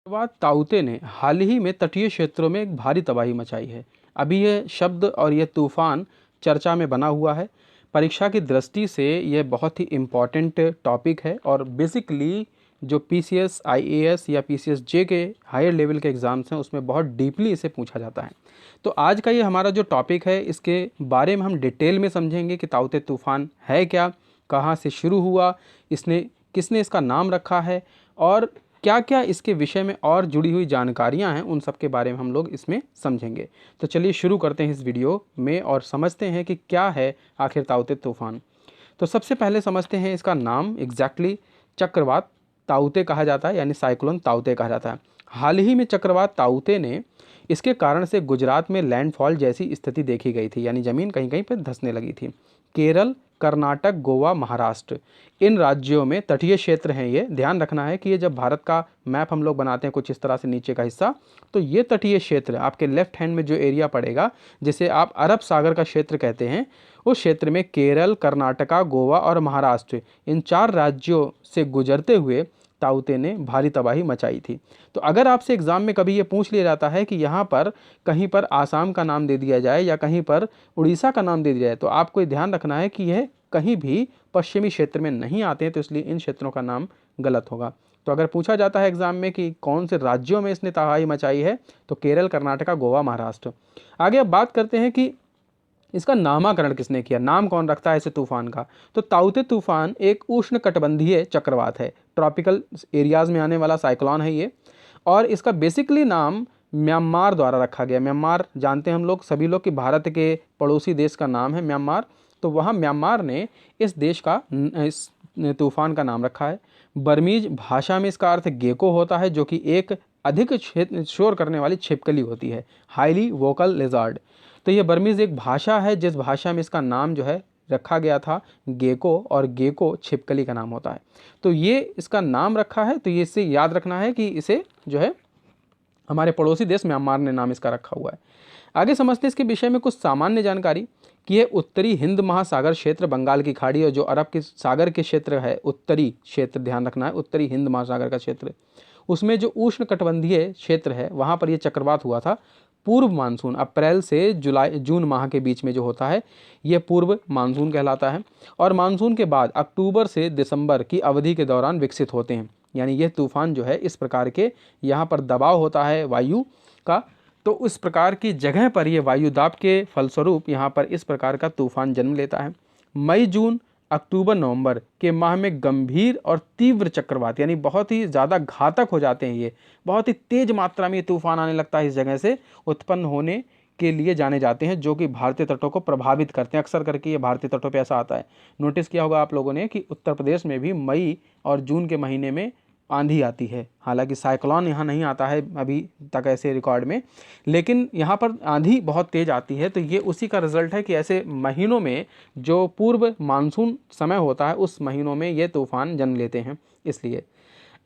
चक्रवात ताउते ने हाल ही में तटीय क्षेत्रों में एक भारी तबाही मचाई है। अभी यह शब्द और यह तूफान चर्चा में बना हुआ है। परीक्षा की दृष्टि से यह बहुत ही इम्पॉर्टेंट टॉपिक है और बेसिकली जो पीसीएस आईएएस या पीसीएस जे के हायर लेवल के एग्ज़ाम्स हैं उसमें बहुत डीपली इसे पूछा जाता है। तो आज का ये हमारा जो टॉपिक है इसके बारे में हम डिटेल में समझेंगे कि ताउते तूफ़ान है क्या, कहाँ से शुरू हुआ, इसने किसने इसका नाम रखा है और क्या क्या इसके विषय में और जुड़ी हुई जानकारियां हैं, उन सब के बारे में हम लोग इसमें समझेंगे। तो चलिए शुरू करते हैं इस वीडियो में और समझते हैं कि क्या है आखिर ताउते तूफान। तो सबसे पहले समझते हैं इसका नाम एग्जैक्टली। चक्रवात ताउते कहा जाता है, यानी साइक्लोन ताउते कहा जाता है। हाल ही में चक्रवात ताउते ने इसके कारण से गुजरात में लैंडफॉल जैसी स्थिति देखी गई थी, यानी ज़मीन कहीं कहीं पर धंसने लगी थी। केरल, कर्नाटक, गोवा, महाराष्ट्र, इन राज्यों में तटीय क्षेत्र हैं। ये ध्यान रखना है कि ये जब भारत का मैप हम लोग बनाते हैं कुछ इस तरह से नीचे का हिस्सा, तो ये तटीय क्षेत्र आपके लेफ्ट हैंड में जो एरिया पड़ेगा, जिसे आप अरब सागर का क्षेत्र कहते हैं, उस क्षेत्र में केरल, कर्नाटका, गोवा और महाराष्ट्र, इन 4 राज्यों से गुजरते हुए ताउते ने भारी तबाही मचाई थी। तो अगर आपसे एग्ज़ाम में कभी ये पूछ लिया जाता है कि यहाँ पर कहीं पर आसाम का नाम दे दिया जाए या कहीं पर उड़ीसा का नाम दे दिया जाए, तो आपको ध्यान रखना है कि यह कहीं भी पश्चिमी क्षेत्र में नहीं आते हैं, तो इसलिए इन क्षेत्रों का नाम गलत होगा। तो अगर पूछा जाता है एग्जाम में कि कौन से राज्यों में इसने तबाही मचाई है, तो केरल, कर्नाटका, गोवा, महाराष्ट्र। आगे अब बात करते हैं कि इसका नामकरण किसने किया, नाम कौन रखता है इसे तूफान का। तो ताउते तूफान एक उष्णकटिबंधीय चक्रवात है, ट्रॉपिकल एरियाज में आने वाला साइक्लोन है ये, और इसका बेसिकली नाम म्यांमार द्वारा रखा गया। म्यांमार जानते हैं हम लोग सभी लोग कि भारत के पड़ोसी देश का नाम है म्यांमार, तो वहाँ म्यांमार ने इस देश का इस तूफान का नाम रखा है। बर्मीज भाषा में इसका अर्थ गेको होता है, जो कि एक अधिक शोर करने वाली छिपकली होती है, हाईली वोकल लिजार्ड। तो ये बर्मीज एक भाषा है जिस भाषा में इसका नाम जो है रखा गया था गेको, और गेको छिपकली का नाम होता है। तो ये इसका नाम रखा है, तो ये इससे याद रखना है कि इसे जो है हमारे पड़ोसी देश म्यांमार ने नाम इसका रखा हुआ है। आगे समझते हैं इसके विषय में कुछ सामान्य जानकारी कि यह उत्तरी हिंद महासागर क्षेत्र, बंगाल की खाड़ी और जो अरब के सागर के क्षेत्र है, उत्तरी क्षेत्र ध्यान रखना है, उत्तरी हिंद महासागर का क्षेत्र, उसमें जो उष्णकटिबंधीय क्षेत्र है वहाँ पर यह चक्रवात हुआ था। पूर्व मानसून अप्रैल से जून माह के बीच में जो होता है यह पूर्व मानसून कहलाता है, और मानसून के बाद अक्टूबर से दिसंबर की अवधि के दौरान विकसित होते हैं। यानी यह तूफान जो है इस प्रकार के यहाँ पर दबाव होता है वायु का, तो उस प्रकार की जगह पर यह वायु दाब के फलस्वरूप यहाँ पर इस प्रकार का तूफान जन्म लेता है। मई, जून, अक्टूबर, नवंबर के माह में गंभीर और तीव्र चक्रवात, यानी बहुत ही ज़्यादा घातक हो जाते हैं, ये बहुत ही तेज मात्रा में ये तूफान आने लगता है, इस जगह से उत्पन्न होने के लिए जाने जाते हैं, जो कि भारतीय तटों को प्रभावित करते हैं। अक्सर करके ये भारतीय तटों पे ऐसा आता है। नोटिस किया होगा आप लोगों ने कि उत्तर प्रदेश में भी मई और जून के महीने में आंधी आती है। हालांकि साइक्लोन यहाँ नहीं आता है अभी तक ऐसे रिकॉर्ड में, लेकिन यहाँ पर आंधी बहुत तेज़ आती है। तो ये उसी का रिजल्ट है कि ऐसे महीनों में जो पूर्व मानसून समय होता है उस महीनों में ये तूफान जन्म लेते हैं। इसलिए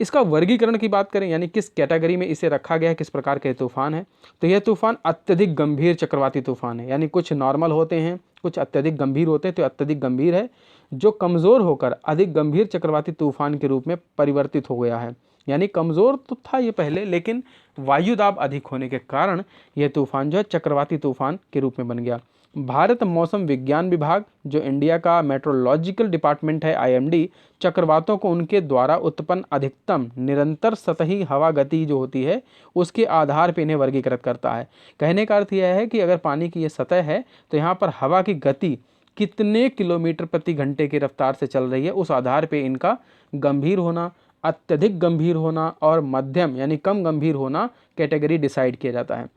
इसका वर्गीकरण की बात करें, यानी किस कैटेगरी में इसे रखा गया है, किस प्रकार के तूफान है, तो यह तूफान अत्यधिक गंभीर चक्रवाती तूफान है। यानी कुछ नॉर्मल होते हैं, कुछ अत्यधिक गंभीर होते हैं, तो अत्यधिक गंभीर है जो कमज़ोर होकर अधिक गंभीर चक्रवाती तूफान के रूप में परिवर्तित हो गया है। यानी कमज़ोर तो था ये पहले, लेकिन वायुदाब अधिक होने के कारण यह तूफान जो है चक्रवाती तूफान के रूप में बन गया। भारत मौसम विज्ञान विभाग, जो इंडिया का मेट्रोलॉजिकल डिपार्टमेंट है आईएमडी, चक्रवातों को उनके द्वारा उत्पन्न अधिकतम निरंतर सतही हवा गति जो होती है उसके आधार पर इन्हें वर्गीकृत करता है। कहने का अर्थ यह है कि अगर पानी की ये सतह है तो यहाँ पर हवा की गति कितने किलोमीटर प्रति घंटे की रफ्तार से चल रही है, उस आधार पे इनका गंभीर होना, अत्यधिक गंभीर होना और मध्यम यानी कम गंभीर होना कैटेगरी डिसाइड किया जाता है।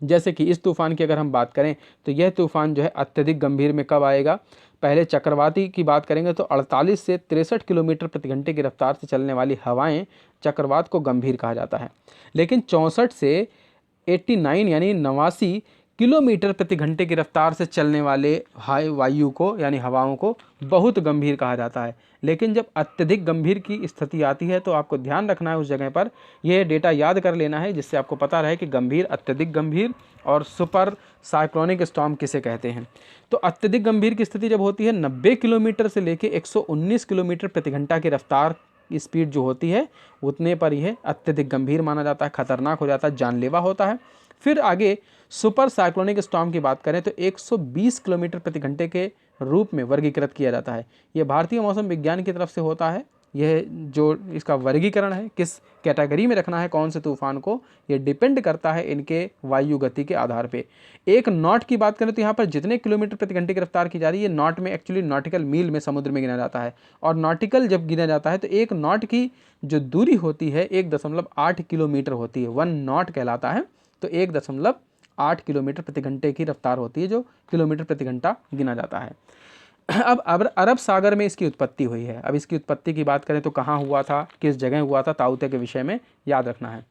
जैसे कि इस तूफान की अगर हम बात करें तो यह तूफान जो है अत्यधिक गंभीर में कब आएगा, पहले चक्रवाती की बात करेंगे तो 48 से 63 किलोमीटर प्रति घंटे की रफ्तार से चलने वाली हवाएं चक्रवात को गंभीर कहा जाता है। लेकिन 64 से 89 यानी 89 किलोमीटर प्रति घंटे की रफ्तार से चलने वाले वायु को यानी हवाओं को बहुत गंभीर कहा जाता है। लेकिन जब अत्यधिक गंभीर की स्थिति आती है तो आपको ध्यान रखना है उस जगह पर, यह डेटा याद कर लेना है जिससे आपको पता रहे कि गंभीर, अत्यधिक गंभीर और सुपर साइक्लोनिक स्टॉर्म किसे कहते हैं। तो अत्यधिक गंभीर की स्थिति जब होती है 90 किलोमीटर से लेकर 119 किलोमीटर प्रति घंटा की रफ्तार स्पीड जो होती है उतने पर यह अत्यधिक गंभीर माना जाता है, खतरनाक हो जाता है, जानलेवा होता है। फिर आगे सुपर साइक्लोनिक स्टॉर्म की बात करें तो 120 किलोमीटर प्रति घंटे के रूप में वर्गीकृत किया जाता है। यह भारतीय मौसम विज्ञान की तरफ से होता है। यह जो इसका वर्गीकरण है, किस कैटेगरी में रखना है कौन से तूफान को, यह डिपेंड करता है इनके वायु गति के आधार पे। एक नॉट की बात करें तो यहाँ पर जितने किलोमीटर प्रति घंटे की रफ्तार की जा रही है, नॉट में एक्चुअली नॉटिकल मील में समुद्र में गिना जाता है। और नॉटिकल जब गिना जाता है तो एक नॉट की जो दूरी होती है 1.8 किलोमीटर होती है, 1 नॉट कहलाता है। तो 1.8 किलोमीटर प्रति घंटे की रफ्तार होती है जो किलोमीटर प्रति घंटा गिना जाता है। अब अरब सागर में इसकी उत्पत्ति हुई है। अब इसकी उत्पत्ति की बात करें तो कहाँ हुआ था, किस जगह हुआ था, ताउते के विषय में याद रखना है।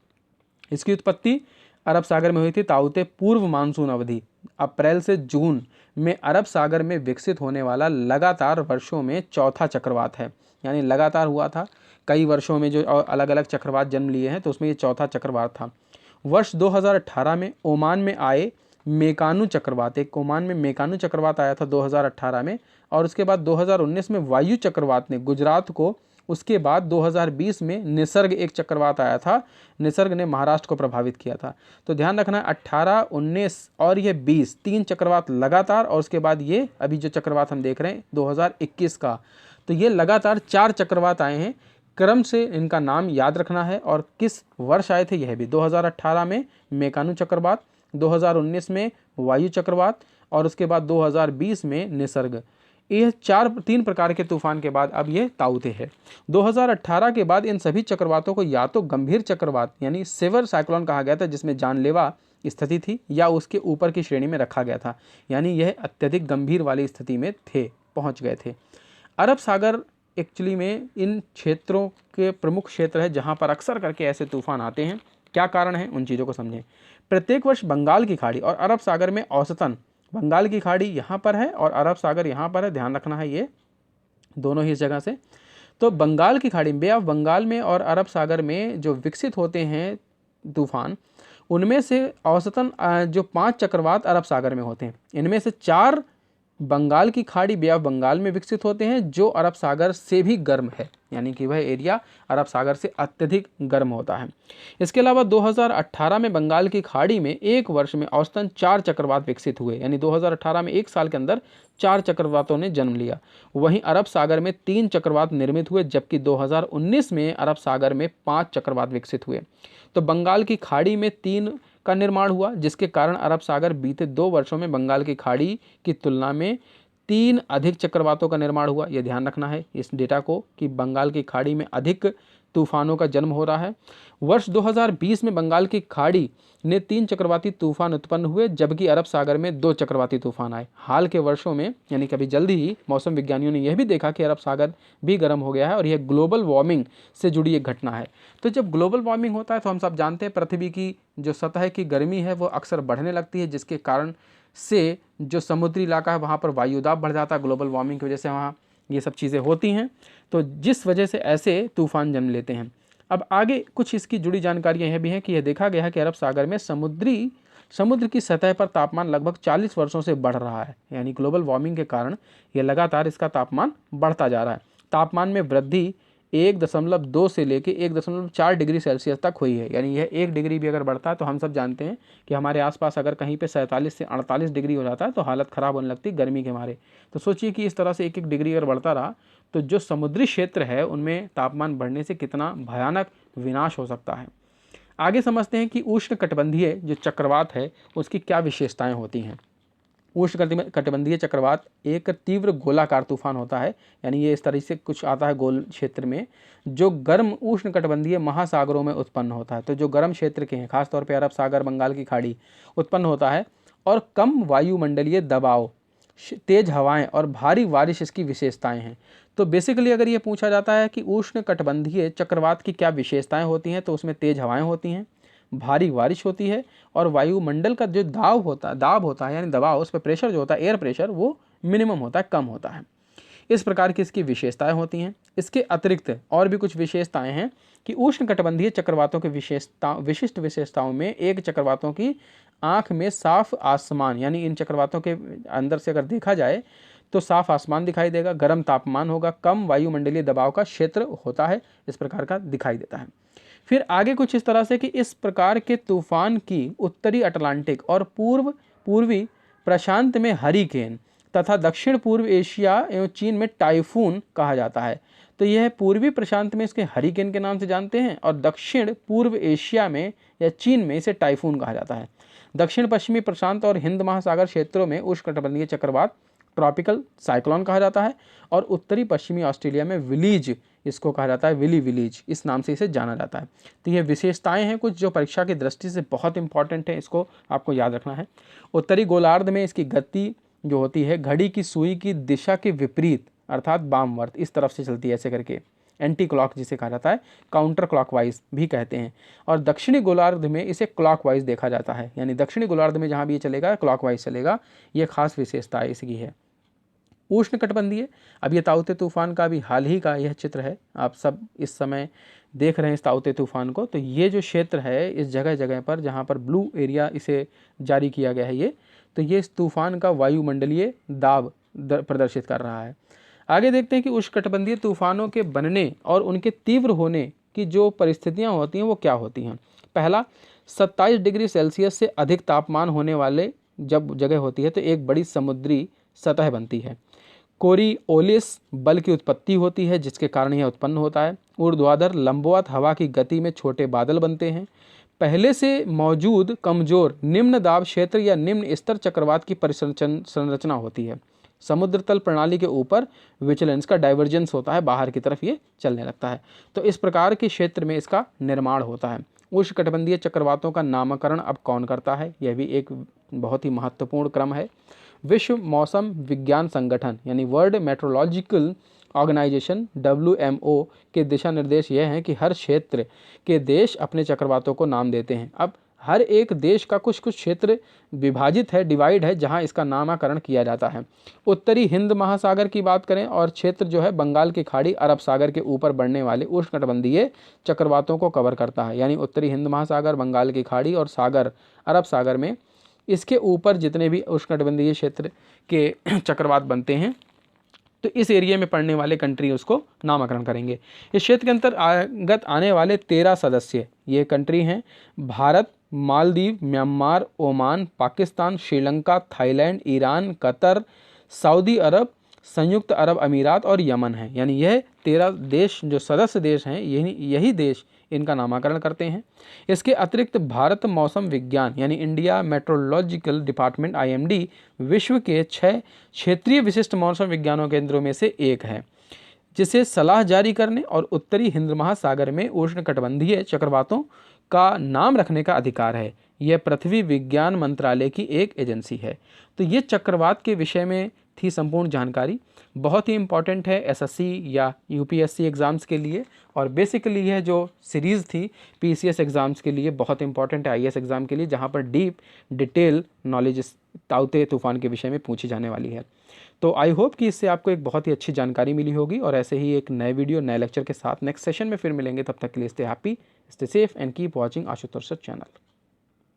इसकी उत्पत्ति अरब सागर में हुई थी। ताउते पूर्व मानसून अवधि अप्रैल से जून में अरब सागर में विकसित होने वाला लगातार वर्षों में चौथा चक्रवात है। यानी लगातार हुआ था, कई वर्षों में जो अलग अलग चक्रवात जन्म लिए हैं, तो उसमें ये चौथा चक्रवात था। वर्ष 2018 में ओमान में आए मेकानू चक्रवात, एक ओमान में मेकानू चक्रवात आया था 2018 में, और उसके बाद 2019 में वायु चक्रवात ने गुजरात को, उसके बाद 2020 में निसर्ग एक चक्रवात आया था, निसर्ग ने महाराष्ट्र को प्रभावित किया था। तो ध्यान रखना 18, 19 और ये 20, 3 चक्रवात लगातार, और उसके बाद ये अभी जो चक्रवात हम देख रहे हैं 2021 का, तो ये लगातार 4 चक्रवात आए हैं। क्रम से इनका नाम याद रखना है और किस वर्ष आए थे यह भी। 2018 में मेकानू चक्रवात, 2019 में वायु चक्रवात, और उसके बाद 2020 में निसर्ग। यह 3 प्रकार के तूफान के बाद अब ये ताउते है। 2018 के बाद इन सभी चक्रवातों को या तो गंभीर चक्रवात यानी सेवर साइक्लोन कहा गया था, जिसमें जानलेवा स्थिति थी, या उसके ऊपर की श्रेणी में रखा गया था, यानी यह अत्यधिक गंभीर वाली स्थिति में पहुंच गए थे। अरब सागर एक्चुअली में इन क्षेत्रों के प्रमुख क्षेत्र है जहां पर अक्सर करके ऐसे तूफान आते हैं। क्या कारण है, उन चीज़ों को समझें। प्रत्येक वर्ष बंगाल की खाड़ी और अरब सागर में औसतन, बंगाल की खाड़ी यहाँ पर है और अरब सागर यहाँ पर है, ध्यान रखना है, ये दोनों ही इस जगह से। तो बंगाल की खाड़ी, बे ऑफ बंगाल में और अरब सागर में जो विकसित होते हैं तूफान, उनमें से औसतन जो 5 चक्रवात अरब सागर में होते हैं, इनमें से 4 बंगाल की खाड़ी बे ऑफ बंगाल में विकसित होते हैं, जो अरब सागर से भी गर्म है, यानी कि वह एरिया अरब सागर से अत्यधिक गर्म होता है। इसके अलावा 2018 में बंगाल की खाड़ी में एक वर्ष में औसतन 4 चक्रवात विकसित हुए, यानी 2018 में एक साल के अंदर 4 चक्रवातों ने जन्म लिया। वहीं अरब सागर में 3 चक्रवात निर्मित हुए, जबकि 2019 में अरब सागर में 5 चक्रवात विकसित हुए। तो बंगाल की खाड़ी में 3 का निर्माण हुआ, जिसके कारण अरब सागर बीते 2 वर्षों में बंगाल की खाड़ी की तुलना में 3 अधिक चक्रवातों का निर्माण हुआ। यह ध्यान रखना है इस डेटा को कि बंगाल की खाड़ी में अधिक तूफानों का जन्म हो रहा है। वर्ष 2020 में बंगाल की खाड़ी ने 3 चक्रवाती तूफान उत्पन्न हुए, जबकि अरब सागर में 2 चक्रवाती तूफान आए। हाल के वर्षों में, यानी कभी जल्दी ही, मौसम विज्ञानियों ने यह भी देखा कि अरब सागर भी गर्म हो गया है, और यह ग्लोबल वार्मिंग से जुड़ी एक घटना है। तो जब ग्लोबल वार्मिंग होता है तो हम सब जानते हैं पृथ्वी की जो सतह की गर्मी है वो अक्सर बढ़ने लगती है, जिसके कारण से जो समुद्री इलाका है वहाँ पर वायुदाब बढ़ जाता है। ग्लोबल वार्मिंग की वजह से वहाँ ये सब चीज़ें होती हैं, तो जिस वजह से ऐसे तूफान जन्म लेते हैं। अब आगे कुछ इसकी जुड़ी जानकारियाँ यह भी हैं कि यह देखा गया है कि अरब सागर में समुद्र की सतह पर तापमान लगभग 40 वर्षों से बढ़ रहा है, यानी ग्लोबल वार्मिंग के कारण यह लगातार इसका तापमान बढ़ता जा रहा है। तापमान में वृद्धि 1.2 से लेकर 1.4 डिग्री सेल्सियस तक हुई है, यानी यह 1 डिग्री भी अगर बढ़ता है तो हम सब जानते हैं कि हमारे आसपास अगर कहीं पे 47 से 48 डिग्री हो जाता है तो हालत ख़राब होने लगती है गर्मी के मारे। तो सोचिए कि इस तरह से 1-1 डिग्री अगर बढ़ता रहा तो जो समुद्री क्षेत्र है उनमें तापमान बढ़ने से कितना भयानक विनाश हो सकता है। आगे समझते हैं कि उष्णकटिबंधीय जो चक्रवात है उसकी क्या विशेषताएँ होती हैं। उष्णकटिबंधीय चक्रवात एक तीव्र गोलाकार तूफान होता है, यानी ये इस तरह से कुछ आता है गोल क्षेत्र में, जो गर्म उष्णकटिबंधीय महासागरों में उत्पन्न होता है। तो जो गर्म क्षेत्र के हैं, खासतौर पे अरब सागर, बंगाल की खाड़ी उत्पन्न होता है, और कम वायुमंडलीय दबाव, तेज हवाएं और भारी बारिश इसकी विशेषताएं हैं। तो बेसिकली अगर ये पूछा जाता है कि उष्णकटिबंधीय चक्रवात की क्या विशेषताएं होती हैं, तो उसमें तेज हवाएं होती हैं, भारी बारिश होती है, और वायुमंडल का जो दाब होता है यानी दबाव, उस पर प्रेशर जो होता है, एयर प्रेशर, वो मिनिमम होता है, कम होता है। इस प्रकार की इसकी विशेषताएं होती हैं। इसके अतिरिक्त और भी कुछ विशेषताएं हैं कि उष्णकटिबंधीय चक्रवातों के विशिष्ट विशेषताओं में एक चक्रवातों की आंख में साफ आसमान, यानी इन चक्रवातों के अंदर से अगर देखा जाए तो साफ आसमान दिखाई देगा, गर्म तापमान होगा, कम वायुमंडलीय दबाव का क्षेत्र होता है, इस प्रकार का दिखाई देता है। फिर आगे कुछ इस तरह से कि इस प्रकार के तूफान की उत्तरी अटलांटिक और पूर्वी प्रशांत में हरिकेन तथा दक्षिण पूर्व एशिया एवं चीन में टाइफून कहा जाता है। तो यह पूर्वी प्रशांत में इसके हरिकेन के नाम से जानते हैं और दक्षिण पूर्व एशिया में या चीन में इसे टाइफून कहा जाता है। दक्षिण पश्चिमी प्रशांत और हिंद महासागर क्षेत्रों में उष्णकटिबंधीय चक्रवात ट्रॉपिकल साइक्लोन कहा जाता है और उत्तरी पश्चिमी ऑस्ट्रेलिया में विलीज इसको कहा जाता है, विलीज इस नाम से इसे जाना जाता है। तो ये विशेषताएं हैं कुछ जो परीक्षा की दृष्टि से बहुत इंपॉर्टेंट है, इसको आपको याद रखना है। उत्तरी गोलार्ध में इसकी गति जो होती है घड़ी की सुई की दिशा के विपरीत अर्थात वामवर्त, इस तरफ से चलती है ऐसे करके, एंटी क्लॉक जिसे कहा जाता है, काउंटर क्लॉकवाइज भी कहते हैं। और दक्षिणी गोलार्ध में इसे क्लॉकवाइज देखा जाता है, यानी दक्षिणी गोलार्ध में जहाँ भी ये चलेगा क्लॉकवाइज चलेगा, ये खास विशेषता इसकी है। उष्णकटिबंधीय, अब ये ताउते तूफान का भी हाल ही का यह चित्र है, आप सब इस समय देख रहे हैं इस ताउते तूफान को। तो ये जो क्षेत्र है इस जगह जगह पर जहाँ पर ब्लू एरिया इसे जारी किया गया है, ये तो ये इस तूफान का वायुमंडलीय दाब प्रदर्शित कर रहा है। आगे देखते हैं कि उष्णकटिबंधीय तूफानों के बनने और उनके तीव्र होने की जो परिस्थितियां होती हैं वो क्या होती हैं। पहला, 27 डिग्री सेल्सियस से अधिक तापमान होने वाले जब जगह होती है तो एक बड़ी समुद्री सतह बनती है। कोरिओलिस बल की उत्पत्ति होती है जिसके कारण यह उत्पन्न होता है। ऊर्ध्वाधर लंबवत हवा की गति में छोटे बादल बनते हैं। पहले से मौजूद कमजोर निम्न दाब क्षेत्र या निम्न स्तर चक्रवात की संरचना होती है। समुद्र तल प्रणाली के ऊपर विचलेंस का डाइवर्जेंस होता है, बाहर की तरफ ये चलने लगता है। तो इस प्रकार के क्षेत्र में इसका निर्माण होता है। उष्णकटिबंधीय चक्रवातों का नामकरण अब कौन करता है, यह भी एक बहुत ही महत्वपूर्ण क्रम है। विश्व मौसम विज्ञान संगठन यानी वर्ल्ड मेट्रोलॉजिकल ऑर्गेनाइजेशन WMO के दिशा निर्देश यह हैं कि हर क्षेत्र के देश अपने चक्रवातों को नाम देते हैं। अब हर एक देश का कुछ कुछ क्षेत्र विभाजित है, डिवाइड है, जहां इसका नामकरण किया जाता है। उत्तरी हिंद महासागर की बात करें और क्षेत्र जो है बंगाल की खाड़ी अरब सागर के ऊपर बढ़ने वाले उष्णकटिबंधीय चक्रवातों को कवर करता है, यानी उत्तरी हिंद महासागर, बंगाल की खाड़ी और सागर अरब सागर में इसके ऊपर जितने भी उष्णकटिबंधीय क्षेत्र के चक्रवात बनते हैं तो इस एरिया में पड़ने वाले कंट्री उसको नामकरण करेंगे। इस क्षेत्र के अंतर्गत आने वाले 13 सदस्य ये कंट्री हैं Bharat, Maldives, Myanmar, Oman, Pakistan, Sri Lanka, Thailand, Iran, Qatar, सऊदी अरब, संयुक्त अरब अमीरात और यमन है। यानी यह 13 देश जो सदस्य देश हैं यही देश इनका नामकरण करते हैं। इसके अतिरिक्त भारत मौसम विज्ञान यानी इंडिया मेट्रोलॉजिकल डिपार्टमेंट IMD विश्व के 6 क्षेत्रीय विशिष्ट मौसम विज्ञानों केंद्रों में से एक है, जिसे सलाह जारी करने और उत्तरी हिंद महासागर में उष्णकटिबंधीय चक्रवातों का नाम रखने का अधिकार है। यह पृथ्वी विज्ञान मंत्रालय की एक एजेंसी है। तो ये चक्रवात के विषय में थी संपूर्ण जानकारी, बहुत ही इंपॉर्टेंट है SSC या UPSC एग्ज़ाम्स के लिए, और बेसिकली यह जो सीरीज़ थी PCS एग्ज़ाम्स के लिए बहुत इंपॉर्टेंट है, IAS एग्ज़ाम के लिए, जहाँ पर डीप डिटेल नॉलेज ताउते तूफान के विषय में पूछी जाने वाली है। तो आई होप कि इससे आपको एक बहुत ही अच्छी जानकारी मिली होगी, और ऐसे ही एक नए वीडियो नए लेक्चर के साथ नेक्स्ट सेशन में फिर मिलेंगे। तब तक के लिए stay happy, stay safe and keep watching Ashutosh channel.